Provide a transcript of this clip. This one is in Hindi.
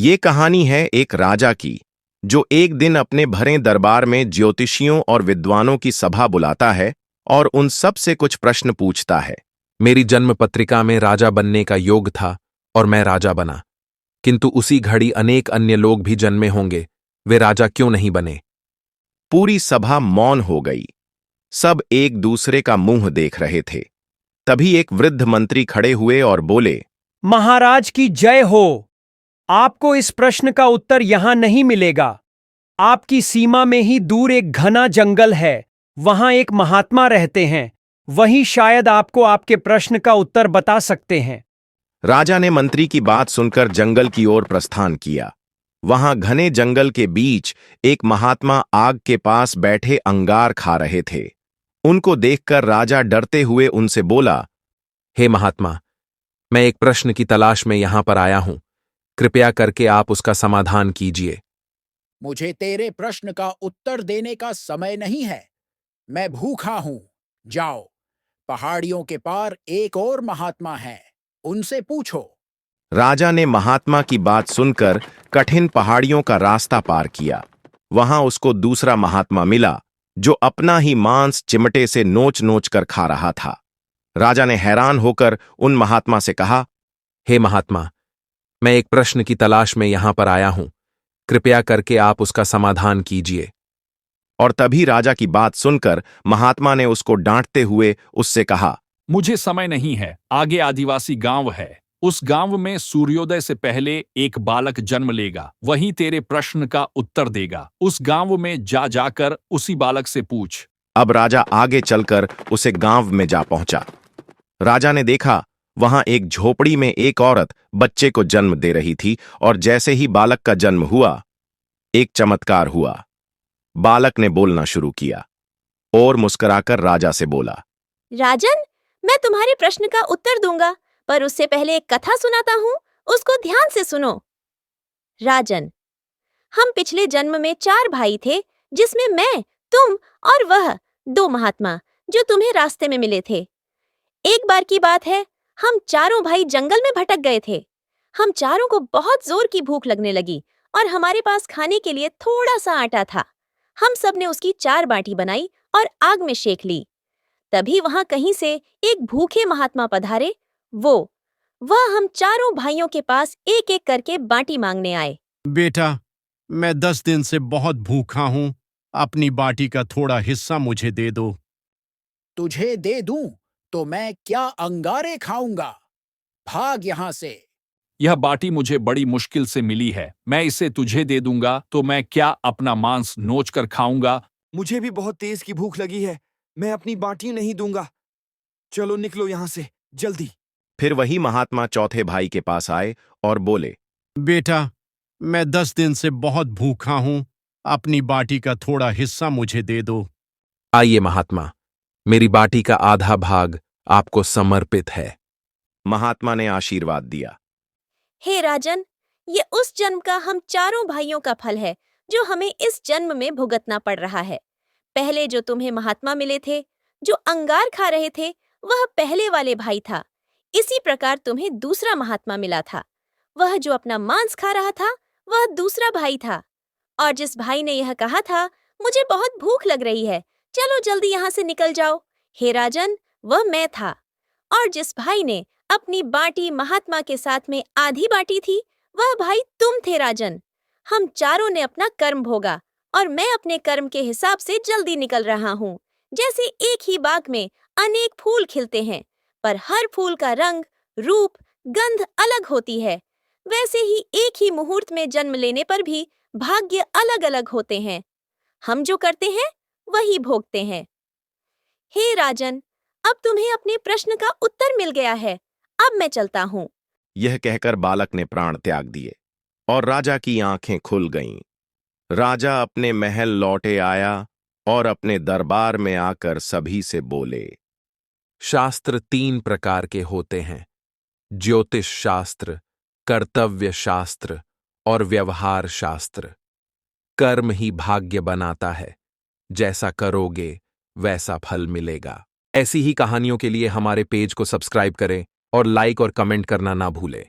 ये कहानी है एक राजा की, जो एक दिन अपने भरे दरबार में ज्योतिषियों और विद्वानों की सभा बुलाता है और उन सब से कुछ प्रश्न पूछता है। मेरी जन्म पत्रिका में राजा बनने का योग था और मैं राजा बना, किंतु उसी घड़ी अनेक अन्य लोग भी जन्मे होंगे, वे राजा क्यों नहीं बने? पूरी सभा मौन हो गई। सब एक दूसरे का मुंह देख रहे थे। तभी एक वृद्ध मंत्री खड़े हुए और बोले, महाराज की जय हो। आपको इस प्रश्न का उत्तर यहां नहीं मिलेगा। आपकी सीमा में ही दूर एक घना जंगल है, वहां एक महात्मा रहते हैं, वही शायद आपको आपके प्रश्न का उत्तर बता सकते हैं। राजा ने मंत्री की बात सुनकर जंगल की ओर प्रस्थान किया। वहां घने जंगल के बीच एक महात्मा आग के पास बैठे अंगार खा रहे थे। उनको देखकर राजा डरते हुए उनसे बोला, हे महात्मा, मैं एक प्रश्न की तलाश में यहां पर आया हूं, कृपया करके आप उसका समाधान कीजिए। मुझे तेरे प्रश्न का उत्तर देने का समय नहीं है, मैं भूखा हूं। जाओ, पहाड़ियों के पार एक और महात्मा है, उनसे पूछो। राजा ने महात्मा की बात सुनकर कठिन पहाड़ियों का रास्ता पार किया। वहां उसको दूसरा महात्मा मिला, जो अपना ही मांस चिमटे से नोच नोच कर खा रहा था। राजा ने हैरान होकर उन महात्मा से कहा, हे महात्मा, मैं एक प्रश्न की तलाश में यहां पर आया हूं, कृपया करके आप उसका समाधान कीजिए। और तभी राजा की बात सुनकर महात्मा ने उसको डांटते हुए उससे कहा, मुझे समय नहीं है, आगे आदिवासी गांव है, उस गांव में सूर्योदय से पहले एक बालक जन्म लेगा, वही तेरे प्रश्न का उत्तर देगा। उस गांव में जाकर उसी बालक से पूछ। अब राजा आगे चलकर उसे गांव में जा पहुंचा। राजा ने देखा, वहां एक झोपड़ी में एक औरत बच्चे को जन्म दे रही थी और जैसे ही बालक का जन्म हुआ, एक चमत्कार हुआ। बालक ने बोलना शुरू किया और मुस्कुराकर राजा से बोला, राजन, मैं तुम्हारे प्रश्न का उत्तर दूंगा, पर उससे पहले एक कथा सुनाता हूँ, उसको ध्यान से सुनो। राजन, हम पिछले जन्म में 4 भाई थे, जिसमें मैं, तुम और वह 2 महात्मा जो तुम्हें रास्ते में मिले थे। एक बार की बात है, हम चारों भाई जंगल में भटक गए थे। हम चारों को बहुत जोर की भूख लगने लगी और हमारे पास खाने के लिए थोड़ा सा आटा था। हम सब ने उसकी 4 बाटी बनाई और आग में सेक ली। तभी वहां कहीं से एक भूखे महात्मा पधारे। वह हम चारों भाइयों के पास एक एक करके बाटी मांगने आए। बेटा, मैं 10 दिन से बहुत भूखा हूं, अपनी बाटी का थोड़ा हिस्सा मुझे दे दो। तुझे दे दूं तो मैं क्या अंगारे खाऊंगा? भाग यहां से। यह बाटी मुझे बड़ी मुश्किल से मिली है, मैं इसे तुझे दे दूंगा तो मैं क्या अपना मांस नोच कर खाऊंगा? मुझे भी बहुत तेज की भूख लगी है, मैं अपनी बाटी नहीं दूंगा। चलो निकलो यहां से, जल्दी। फिर वही महात्मा चौथे भाई के पास आए और बोले, बेटा, मैं 10 दिन से बहुत भूखा हूं, अपनी बाटी का थोड़ा हिस्सा मुझे दे दो। आइए महात्मा, मेरी बाटी का आधा भाग आपको समर्पित है। महात्मा ने आशीर्वाद दिया। हे राजन, ये उस जन्म का हम चारों भाइयों का फल है, जो हमें इस जन्म में भुगतना पड़ रहा है। पहले जो तुम्हें महात्मा मिले थे, जो अंगार खा रहे थे, वह पहले वाले भाई था। इसी प्रकार तुम्हें दूसरा महात्मा मिला था। वह जो अपना मांस खा रहा था, वह दूसरा भाई था। और जिस भाई ने यह कहा था, मुझे बहुत भूख लग रही है, चलो जल्दी यहाँ से निकल जाओ, हे राजन, वह मैं था। और जिस भाई ने अपनी बाटी महात्मा के साथ में आधी बाटी थी, वह भाई तुम थे राजन। हम चारों ने अपना कर्म भोगा और मैं अपने कर्म के हिसाब से जल्दी निकल रहा हूँ। जैसे एक ही बाग में अनेक फूल खिलते हैं, पर हर फूल का रंग, रूप, गंध अलग होती है, वैसे ही एक ही मुहूर्त में जन्म लेने पर भी भाग्य अलग अलग होते हैं। हम जो करते हैं वही भोगते हैं। हे राजन, अब तुम्हें अपने प्रश्न का उत्तर मिल गया है, अब मैं चलता हूँ। यह कहकर बालक ने प्राण त्याग दिए और राजा की आंखें खुल गईं। राजा अपने महल लौटे आया और अपने दरबार में आकर सभी से बोले, शास्त्र 3 प्रकार के होते हैं: ज्योतिष शास्त्र, कर्तव्य शास्त्र और व्यवहार शास्त्र। कर्म ही भाग्य बनाता है, जैसा करोगे वैसा फल मिलेगा। ऐसी ही कहानियों के लिए हमारे पेज को सब्सक्राइब करें और लाइक और कमेंट करना ना भूलें।